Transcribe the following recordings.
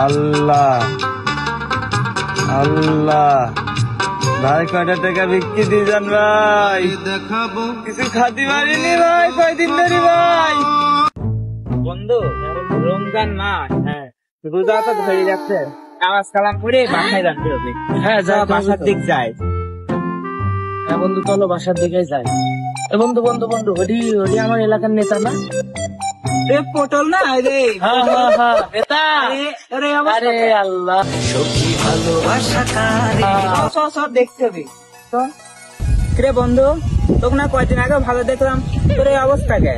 আল্লাহ আল্লাহ ভাই কয়টা টাকা বিক্রি দিয়ে যান ভাই, কিছু খাতে পারিনি ভাই কয়দিন ধরে ভাই। বন্ধু রমজান মাস, হ্যাঁ রোজা তো ধরে যাচ্ছে, নামাজ কালাম করে বাসায় যান বেরোবে। হ্যাঁ বাসার দিক যায়। হ্যাঁ বন্ধু চলো বাসার দিকে যাই। বন্ধু বন্ধু বন্ধু হরি হরি আমার এলাকার নেতা না? পটল না রে? হ্যাঁ হ্যাঁ হ্যাঁ নেতা। আরে আল্লাহ সব দেখতে হবে তো। রে বন্ধু তোকে না কয়দিন আগে ভালো দেখলাম, তোর এই অবস্থা কে?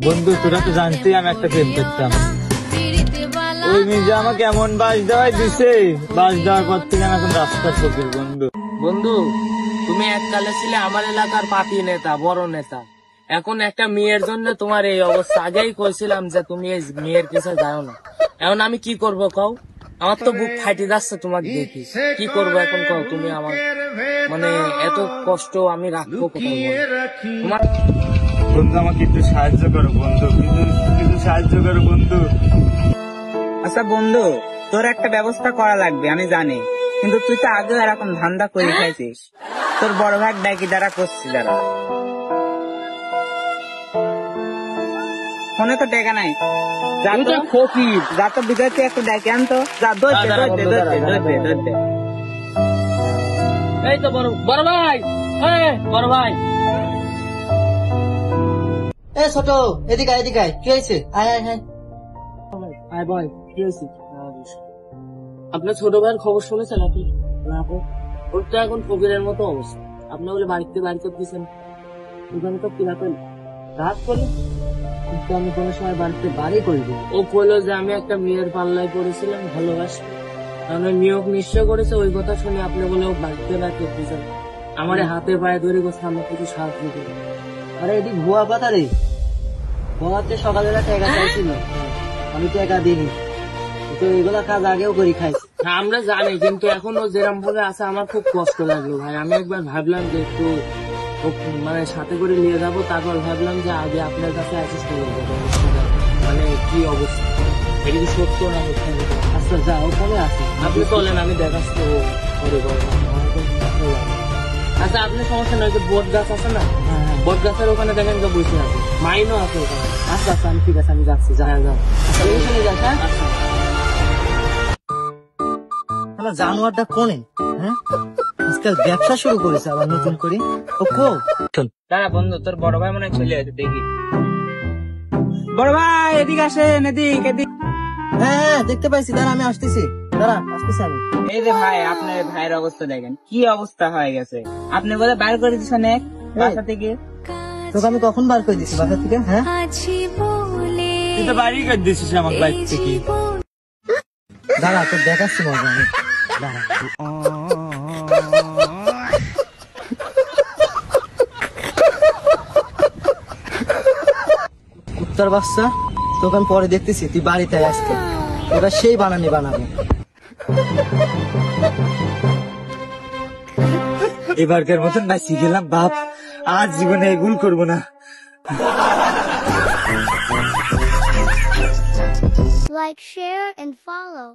বন্ধু তোরা তো জানতেই আমি একটা প্রেম করতাম, ওই মির্জা আমাকে এমন বাস দেওয়াই দিছে, বাস দেওয়ার পর থেকে আমি এখন রাস্তার ফকির। বন্ধু বন্ধু তুমি এককালে ছিলে আমার এলাকার পাতি নেতা, বড় নেতা, এখন একটা মেয়ের জন্য তোমার এই অবস্থা। আগেই কইছিলাম যে তুমি এই মেয়ের কাছে যাও না। এখন আমি কি করব কও? আমার তো বুক ফাটি যাচ্ছে তোমাকে দেখি। কি করবো এখন কও? তুমি আমার মানে এত কষ্ট আমি রাখবো কোথাও? তোমার বন্ধু আমাকে একটু সাহায্য করো বন্ধু, কিছু সাহায্য করো বন্ধু। আচ্ছা বন্ধু তোর একটা ব্যবস্থা করা লাগবে আমি জানি, কিন্তু তুই তো আগে এরকম ধান্দা করে খাইছিস। তোর বড় ভাগ ডাকি যারা করছি, যারা ফোনে তো ডেকা নাই, ফকির যা তো বিজয়তে একটু ডাকি আনতো, যা ধরতে ধরতে ধরতে ধরতে ধরতে। এই তো বড় ভাই, বড় ভাই। এ ছোট এদিকে এদিকে কি হয়েছে? আয় আয় আয় আয় ভাই, কি হয়েছে? আপনার ছোট ভাইয়ের খবর শুনেছেন আপনি? ওর তো এখন ফকিরের মতো অবস্থা। আপনি বলে বাড়িতে বাড়ি করে দিচ্ছেন, ওখানে তো কিরাতেন রাত করে, কিন্তু আমি কোনো সময় বাড়িতে বাড়ি করি। ও বললো যে আমি একটা মেয়ের পাল্লায় পড়েছিলাম, ভালোবাসি, কারণ নিয়োগ নিশ্চয় করেছে। ওই কথা শুনে আপনি বলে ও বাড়িতে বাড়ি দিচ্ছেন, আমার হাতে পায়ে ধরে গোছা আমার কিছু সাহায্য করে। আরে এটি ভুয়া কথা রে, ভুয়াতে সকালবেলা টাকা চাইছিল, আমি টাকা দিইনি, তো এগুলা কাজ আগেও করি খাইছি। হ্যাঁ আমরা জানি, কিন্তু এখন ও যেরকম ভাবে আছে আমার খুব কষ্ট লাগলো ভাই। আমি একবার ভাবলাম যে একটু মানে সাথে করে নিয়ে যাবো, তারপর ভাবলাম যে আগে আপনার কাছে অ্যাসিস্ট করে দেবো, মানে কি অবস্থা, এটা কি সত্য না মিথ্যা? আচ্ছা যা ওখানে আছে, আপনি চলেন আমি দেখাচ্ছি করে বলবো। আচ্ছা আপনি সমস্যা নয়, যে বট গাছ আছে না, বট গাছের ওখানে দেখেন যে বসে আছে, মাইনও আছে ওখানে। আচ্ছা আচ্ছা আমি ঠিক আছে, আমি যাচ্ছি, যা যা চলে যাস। হ্যাঁ আমার জানোয়ারটা কোনে? হ্যাঁ আজকাল ব্যবসা শুরু করেছে আবার নতুন করে। ও কো দাঁড়া বন্ধু, তোর বড় ভাই মনে হয় চলে আসে, দেখি। বড় ভাই এদিকে আসেন, এদিক এদিক। হ্যাঁ দেখতে পাইছি, দাঁড়া আমি আসতেছি, দাঁড়া আসতেছি আমি। এই যে ভাই, আপনার ভাইয়ের অবস্থা দেখেন, কি অবস্থা হয়ে গেছে। আপনি বলে বাইর করে দিচ্ছেন এক বাসা থেকে। তোকে আমি কখন বার করে দিছি বাসা থেকে? হ্যাঁ তুই তো বাড়ি করে দিছিস আমার বাইক থেকে। দাঁড়া তোর দেখাচ্ছি মজা আমি, দাঁড়া। কুত্তার বাচ্চা, তোকে আমি পরে দেখতেছি, তুই বাড়িতে আজকে ওটা সেই বানানি বানাবে। এবারকার মতন বাঁচি গেলাম বাপ, আর জীবনে এগুল করবো না। Like, share, and follow.